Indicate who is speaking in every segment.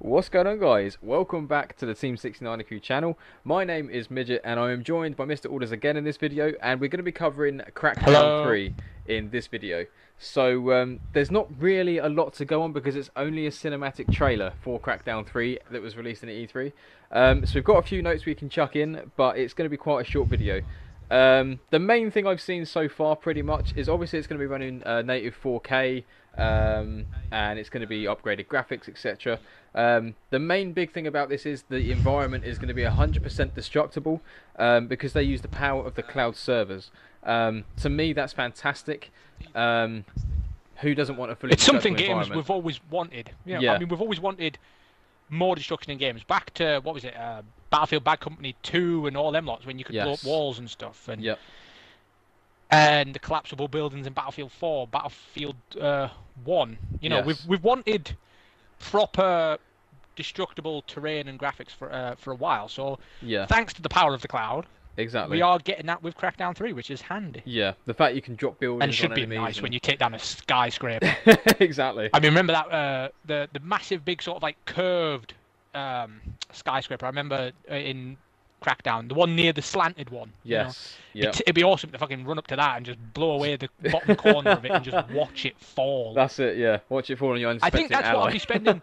Speaker 1: What's going on, guys? Welcome back to the Team 69 IQ channel. My name is Midget and I am joined by Mr. Orders again in this video, and we're going to be covering Crackdown
Speaker 2: Hello.
Speaker 1: 3 in this video. So there's not really a lot to go on because it's only a cinematic trailer for Crackdown 3 that was released in the E3. So we've got a few notes we can chuck in, but it's going to be quite a short video. The main thing I've seen so far pretty much is obviously it's going to be running native 4K, and it's going to be upgraded graphics, etc. The main big thing about this is the environment is going to be 100% destructible, because they use the power of the cloud servers. To me, that's fantastic. Who doesn't want a fully
Speaker 2: It's something
Speaker 1: destructible
Speaker 2: games
Speaker 1: environment?
Speaker 2: we've always wanted. You know,
Speaker 1: Yeah.
Speaker 2: I mean, we've always wanted more destruction in games. Back to, what was it, Battlefield Bad Company 2 and all them lots, when you could blow up
Speaker 1: Yes.
Speaker 2: walls and stuff. And,
Speaker 1: Yep.
Speaker 2: and the collapsible buildings in Battlefield 4, Battlefield 1. You know,
Speaker 1: Yes.
Speaker 2: we've wanted proper destructible terrain and graphics for a while. So,
Speaker 1: Yeah.
Speaker 2: thanks to the power of the cloud,
Speaker 1: Exactly.
Speaker 2: we are getting that with Crackdown 3, which is handy.
Speaker 1: Yeah. The fact you can drop buildings
Speaker 2: And should
Speaker 1: on
Speaker 2: be
Speaker 1: enemies
Speaker 2: nice
Speaker 1: and...
Speaker 2: when you take down a skyscraper.
Speaker 1: Exactly.
Speaker 2: I mean, remember that the massive, big sort of like curved skyscraper. I remember in Crackdown, the one near the slanted one.
Speaker 1: Yes.
Speaker 2: You know?
Speaker 1: Yeah.
Speaker 2: It'd be awesome to fucking run up to that and just blow away the bottom corner of it and just watch it fall.
Speaker 1: That's it. Yeah. Watch it fall on your
Speaker 2: I
Speaker 1: unsuspecting
Speaker 2: think that's
Speaker 1: ally.
Speaker 2: what I'll be spending.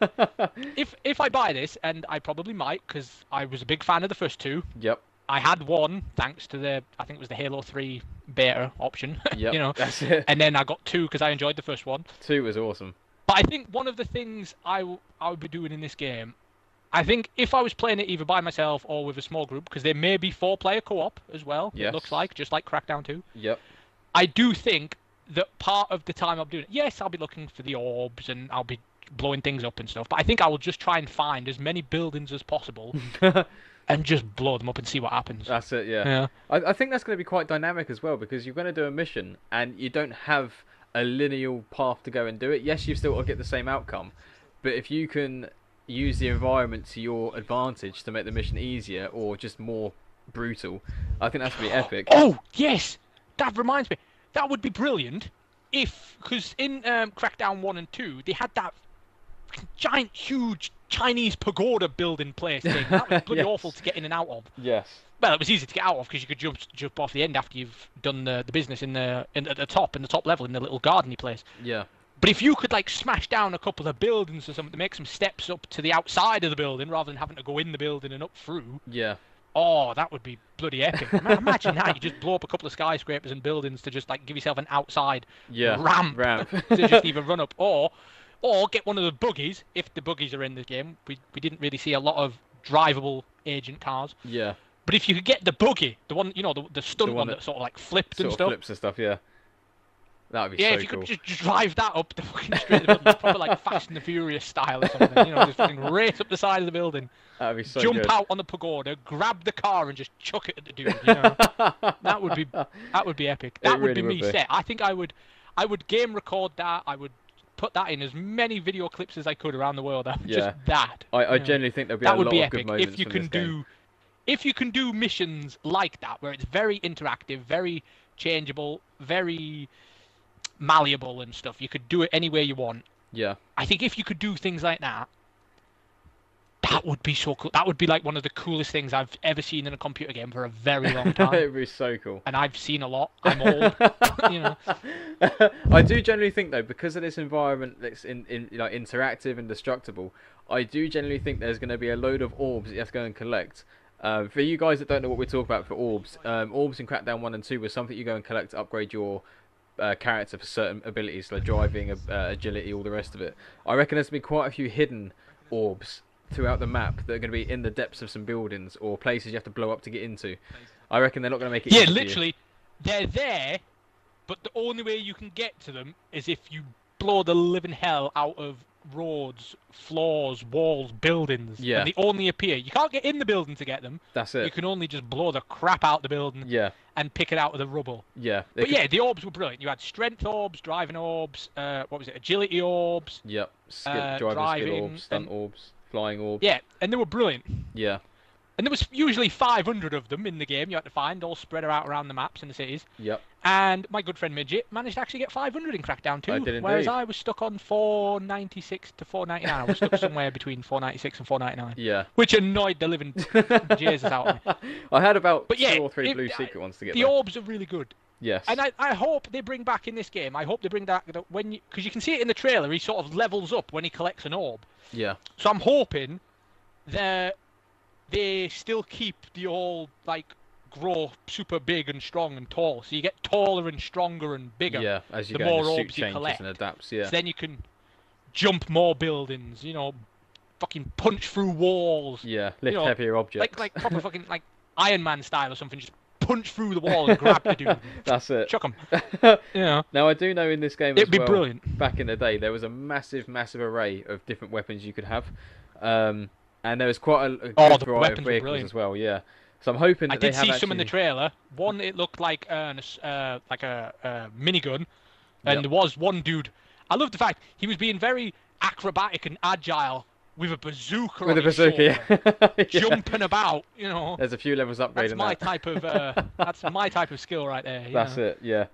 Speaker 2: If I buy this, and I probably might, because I was a big fan of the first two.
Speaker 1: Yep.
Speaker 2: I had one thanks to I think it was the Halo 3 beta option.
Speaker 1: Yep.
Speaker 2: You know,
Speaker 1: That's it.
Speaker 2: and then I got two because I enjoyed the first one.
Speaker 1: 2 was awesome.
Speaker 2: But I think one of the things I would be doing in this game, I think if I was playing it either by myself or with a small group, because there may be 4-player co-op as well,
Speaker 1: Yes.
Speaker 2: it looks like, just like Crackdown 2.
Speaker 1: Yep.
Speaker 2: I do think that part of the time I'm doing it, yes, I'll be looking for the orbs and I'll be blowing things up and stuff, but I think I will just try and find as many buildings as possible and just blow them up and see what happens.
Speaker 1: That's it, yeah.
Speaker 2: Yeah.
Speaker 1: I think that's going to be quite dynamic as well, because you're going to do a mission and you don't have a linear path to go and do it. Yes, you've still got to get the same outcome, but if you can use the environment to your advantage to make the mission easier or just more brutal, I think that's going to be epic.
Speaker 2: Oh, yes! That reminds me. That would be brilliant if, because in Crackdown 1 and 2, they had that giant, huge Chinese pagoda building place thing. That was bloody
Speaker 1: Yes.
Speaker 2: awful to get in and out of.
Speaker 1: Yes.
Speaker 2: Well, it was easy to get out of because you could jump off the end after you've done the business in at the top level in the little gardeny place.
Speaker 1: Yeah.
Speaker 2: But if you could like smash down a couple of buildings or something to make some steps up to the outside of the building rather than having to go in the building and up through,
Speaker 1: Yeah.
Speaker 2: oh, that would be bloody epic. Imagine that, you just blow up a couple of skyscrapers and buildings to just like give yourself an outside ramp to just either run up or get one of the buggies, if the buggies are in the game. We didn't really see a lot of drivable agent cars.
Speaker 1: Yeah.
Speaker 2: But if you could get the buggy, the one, you know, the stunt one that sort of like flipped
Speaker 1: Sort
Speaker 2: and
Speaker 1: of
Speaker 2: stuff.
Speaker 1: flips and stuff, yeah. That would be
Speaker 2: Yeah,
Speaker 1: so
Speaker 2: if you
Speaker 1: cool.
Speaker 2: could just drive that up the fucking street of the building, proper like Fast and the Furious style or something, you know, just fucking race up the side of the building,
Speaker 1: That would be so
Speaker 2: jump
Speaker 1: good.
Speaker 2: out on the pagoda, grab the car and just chuck it at the dude, you know. That would be epic. That would
Speaker 1: really
Speaker 2: be
Speaker 1: would
Speaker 2: me
Speaker 1: be.
Speaker 2: set. I think I would game record that. I would put that in as many video clips as I could around the world.
Speaker 1: Yeah.
Speaker 2: Just that.
Speaker 1: I
Speaker 2: you know.
Speaker 1: genuinely think there'll be
Speaker 2: That
Speaker 1: a
Speaker 2: would
Speaker 1: lot
Speaker 2: be
Speaker 1: of good
Speaker 2: epic
Speaker 1: moments
Speaker 2: if you
Speaker 1: from
Speaker 2: can
Speaker 1: this game.
Speaker 2: do if you can do missions like that where it's very interactive, very changeable, very malleable and stuff. You could do it any way you want.
Speaker 1: Yeah.
Speaker 2: I think if you could do things like that, that would be so cool. That would be like one of the coolest things I've ever seen in a computer game for a very long time.
Speaker 1: It would be so cool.
Speaker 2: And I've seen a lot. I'm old, you know.
Speaker 1: I do generally think though, because of this environment that's in like interactive and destructible, I do generally think there's going to be a load of orbs that you have to go and collect. For you guys that don't know what we're talking about for orbs, orbs in Crackdown 1 and 2 was something you go and collect to upgrade your character for certain abilities, like driving, agility, all the rest of it. I reckon there's going to be quite a few hidden orbs throughout the map that are going to be in the depths of some buildings or places you have to blow up to get into. I reckon they're not going to make it
Speaker 2: Yeah,
Speaker 1: easy for you.
Speaker 2: literally, they're there, but the only way you can get to them is if you blow the living hell out of roads, floors, walls, buildings.
Speaker 1: Yeah.
Speaker 2: And they only appear. You can't get in the building to get them.
Speaker 1: That's it.
Speaker 2: You can only just blow the crap out the building
Speaker 1: Yeah.
Speaker 2: and pick it out of the rubble.
Speaker 1: Yeah. They
Speaker 2: But
Speaker 1: could-
Speaker 2: yeah, the orbs were brilliant. You had strength orbs, driving orbs, what was it, agility orbs.
Speaker 1: Yep. Skill, driving skill
Speaker 2: driving
Speaker 1: orbs, stunt
Speaker 2: and-
Speaker 1: orbs, flying orbs.
Speaker 2: Yeah, and they were brilliant.
Speaker 1: Yeah.
Speaker 2: And there was usually 500 of them in the game you had to find, all spread out around the maps in the cities.
Speaker 1: Yep.
Speaker 2: And my good friend Midget managed to actually get 500 in Crackdown 2.
Speaker 1: I did indeed.
Speaker 2: Whereas I was stuck on 496 to 499. I was stuck somewhere between 496 and 499.
Speaker 1: Yeah.
Speaker 2: Which annoyed the living Jesus out of me.
Speaker 1: I had about 2 or 3 blue secret ones to get
Speaker 2: The orbs are really good.
Speaker 1: Yes.
Speaker 2: And I hope they bring back in this game, I hope they bring that, because you can see it in the trailer, he sort of levels up when he collects an orb.
Speaker 1: Yeah.
Speaker 2: So I'm hoping that they still keep the old, like, grow super big and strong and tall. So you get taller and stronger and bigger.
Speaker 1: Yeah, as you
Speaker 2: the
Speaker 1: go
Speaker 2: more
Speaker 1: the suit
Speaker 2: orbs you
Speaker 1: changes
Speaker 2: collect.
Speaker 1: and adapts, yeah.
Speaker 2: So then you can jump more buildings, you know, fucking punch through walls.
Speaker 1: Yeah, lift heavier objects.
Speaker 2: Like proper fucking, like, Iron Man style or something, just punch through the wall and grab the dude.
Speaker 1: That's it.
Speaker 2: Chuck him. Yeah.
Speaker 1: Now, I do know in this game
Speaker 2: It'd be
Speaker 1: brilliant. Back in the day, there was a massive array of different weapons you could have. And there was quite a good variety of vehicles as well, yeah. So I'm hoping that
Speaker 2: I did see some in the trailer. One, it looked like a minigun. And there was one dude. I love the fact he was being very acrobatic and agile with a bazooka on his shoulder,
Speaker 1: yeah.
Speaker 2: jumping about, you know.
Speaker 1: There's a few levels upgrading
Speaker 2: that's my type of that's my type of skill right there.
Speaker 1: That's it, yeah.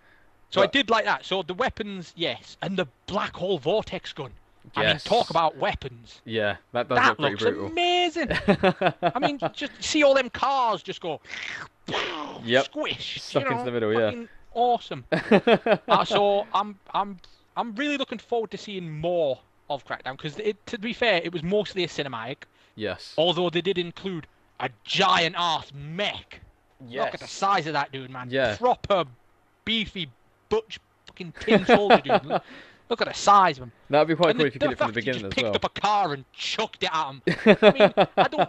Speaker 2: So I did like that. So the weapons, yes, and the black hole vortex gun. Yes. I mean, talk about weapons.
Speaker 1: Yeah, that does look pretty brutal.
Speaker 2: That looks amazing. I mean, just see all them cars just go squish,
Speaker 1: stuck into the middle. Yeah,
Speaker 2: awesome. So I'm really looking forward to seeing more of Crackdown because, to be fair, it was mostly a cinematic.
Speaker 1: Yes.
Speaker 2: Although they did include a giant ass mech. Yes. Look at the size of that dude, man.
Speaker 1: Yeah.
Speaker 2: Proper beefy butch fucking tin soldier dude. Look at the size of him.
Speaker 1: That'd be quite cool if you did it from the beginning as well.
Speaker 2: Picked up a car and chucked it at him. I mean,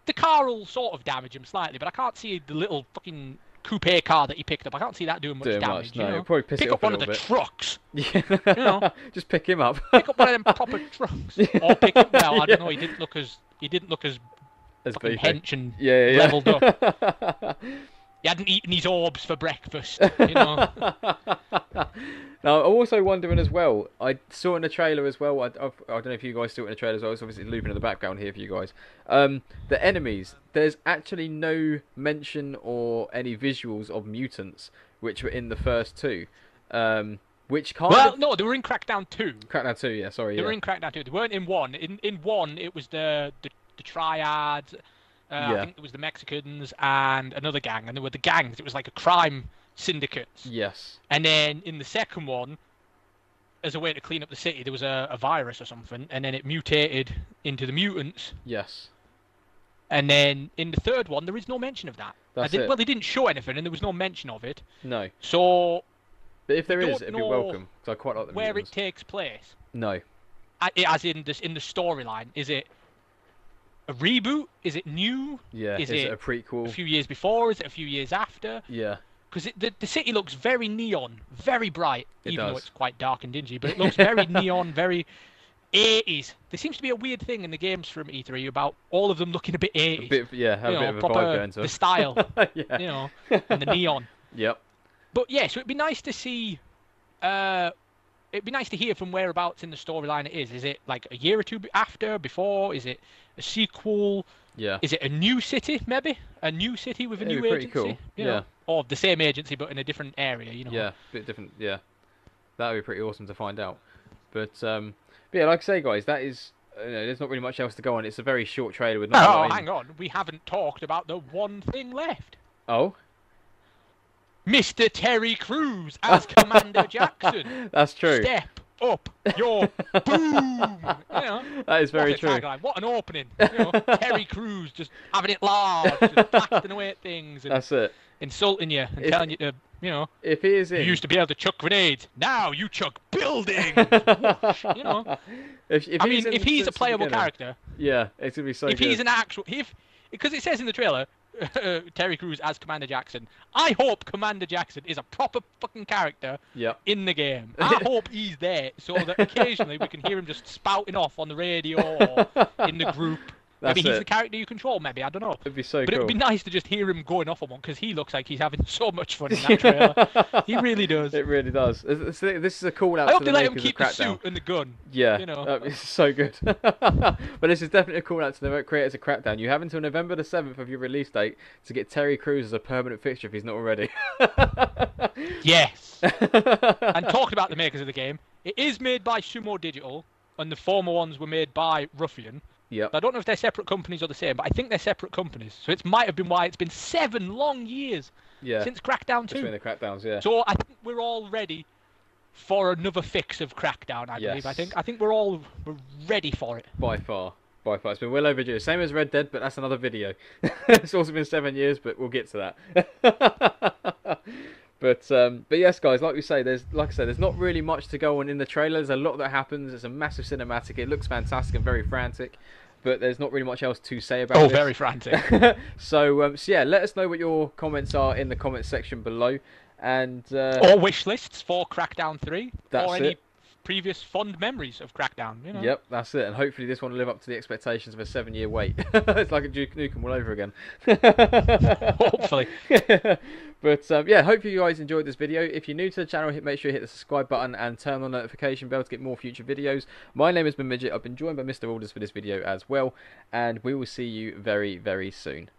Speaker 2: the car will sort of damage him slightly, but I can't see the little fucking coupe car that he picked up. I can't see that doing much damage.
Speaker 1: No,
Speaker 2: you know?
Speaker 1: it'll probably piss
Speaker 2: pick
Speaker 1: it
Speaker 2: up
Speaker 1: off a
Speaker 2: one of
Speaker 1: little
Speaker 2: the
Speaker 1: bit.
Speaker 2: trucks.
Speaker 1: Yeah.
Speaker 2: You know,
Speaker 1: just pick him up.
Speaker 2: Pick up one of them proper trucks. Or pick him. Well, I don't know. He didn't look as fucking hench and leveled up. He hadn't eaten his orbs for breakfast, you know.
Speaker 1: Now, I'm also wondering as well, I saw in the trailer as well, I don't know if you guys saw it in the trailer as well, it's obviously looping in the background here for you guys. The enemies, there's actually no mention or any visuals of mutants, which were in the first two. Which kind
Speaker 2: Well, no, they were in Crackdown 2.
Speaker 1: Crackdown 2, yeah, sorry.
Speaker 2: They were in Crackdown 2. They weren't in 1. In 1, it was the triads. I think it was the Mexicans and another gang, and there were the gangs. It was like a crime syndicate.
Speaker 1: Yes.
Speaker 2: And then in the second one, as a way to clean up the city, there was a virus or something, and then it mutated into the mutants.
Speaker 1: Yes.
Speaker 2: And then in the third one, there is no mention of that.
Speaker 1: That's it.
Speaker 2: Well, they didn't show anything, and there was no mention of it.
Speaker 1: No.
Speaker 2: So.
Speaker 1: But if there is, it'd be welcome. Because I quite like the
Speaker 2: where
Speaker 1: mutants.
Speaker 2: it takes place.
Speaker 1: No.
Speaker 2: As in the storyline, is it a reboot? Is it new?
Speaker 1: Yeah. Is it a prequel?
Speaker 2: A few years before? Is it a few years after?
Speaker 1: Yeah.
Speaker 2: Because the city looks very neon, very bright, even
Speaker 1: does.
Speaker 2: though it's quite dark and dingy. But it looks very neon, very 80s. There seems to be a weird thing in the games from E3 about all of them looking a bit 80s.
Speaker 1: Have a bit of a vibe going to
Speaker 2: the style,
Speaker 1: yeah.
Speaker 2: You know, and the neon.
Speaker 1: Yep.
Speaker 2: But yeah, so it'd be nice to see. It'd be nice to hear from whereabouts in the storyline it is. Is it like a year or two after, before? Is it a sequel?
Speaker 1: Yeah.
Speaker 2: Is it a new city, maybe? A new city with a new agency?
Speaker 1: Cool.
Speaker 2: You know? Or the same agency but in a different area, you know?
Speaker 1: Yeah, a bit different, yeah. That would be pretty awesome to find out. But yeah, like I say, guys, that is... there's not really much else to go on. It's a very short trailer with not
Speaker 2: hang on. We haven't talked about the one thing left.
Speaker 1: Oh?
Speaker 2: Mr. Terry Crews as Commander Jackson.
Speaker 1: That's true.
Speaker 2: Step up your boom. You know,
Speaker 1: that is very true.
Speaker 2: Tagline. What an opening. You know, Terry Crews just having it large, just blasting away at things. And
Speaker 1: that's it.
Speaker 2: Insulting you and telling you to, you know.
Speaker 1: If he is in...
Speaker 2: You used to be able to chuck grenades. Now you chuck buildings. Whoosh, you know.
Speaker 1: If
Speaker 2: he's a playable character.
Speaker 1: Yeah, it's going to be so good.
Speaker 2: If he's an actual... Because it says in the trailer... Terry Crews as Commander Jackson. I hope Commander Jackson is a proper fucking character in the game. I hope he's there so that occasionally we can hear him just spouting off on the radio or in the group. Maybe he's the character you control. Maybe, I don't know.
Speaker 1: It'd be so
Speaker 2: But
Speaker 1: cool.
Speaker 2: it would be nice to just hear him going off on one, because he looks like he's having so much fun in that trailer. He really does.
Speaker 1: It really does. This is a call out
Speaker 2: I hope
Speaker 1: to
Speaker 2: they
Speaker 1: the
Speaker 2: let him
Speaker 1: makers
Speaker 2: keep
Speaker 1: of
Speaker 2: the
Speaker 1: Crackdown.
Speaker 2: suit and the gun.
Speaker 1: Yeah,
Speaker 2: you know.
Speaker 1: it's so good. But this is definitely a call out to the creators of Crackdown. You have until November the 7th of your release date to get Terry Crews as a permanent fixture if he's not already.
Speaker 2: Yes. And talking about the makers of the game, it is made by Sumo Digital, and the former ones were made by Ruffian.
Speaker 1: Yep.
Speaker 2: I don't know if they're separate companies or the same, but I think they're separate companies. So it might have been why it's been 7 long years since Crackdown 2.
Speaker 1: Between the Crackdowns, yeah.
Speaker 2: So I think we're all ready for another fix of Crackdown, I believe. I think we're ready for it.
Speaker 1: By far. It's been well overdue. Same as Red Dead, but that's another video. It's also been 7 years, but we'll get to that. But yes, guys, like I say, there's not really much to go on in the trailer. There's a lot that happens. It's a massive cinematic. It looks fantastic and very frantic, but there's not really much else to say about it.
Speaker 2: Oh, very frantic.
Speaker 1: So yeah, let us know what your comments are in the comments section below, and
Speaker 2: or wish lists for Crackdown 3,
Speaker 1: that's
Speaker 2: or any
Speaker 1: it.
Speaker 2: previous fond memories of Crackdown. You know.
Speaker 1: Yep, that's it. And hopefully this one will live up to the expectations of a 7-year wait. It's like a Duke Nukem all over again.
Speaker 2: Hopefully.
Speaker 1: But yeah, hopefully you guys enjoyed this video. If you're new to the channel, make sure you hit the subscribe button and turn on the notification bell to get more future videos. My name has been Midget. I've been joined by Mr. Alders for this video as well, and we will see you very, very soon.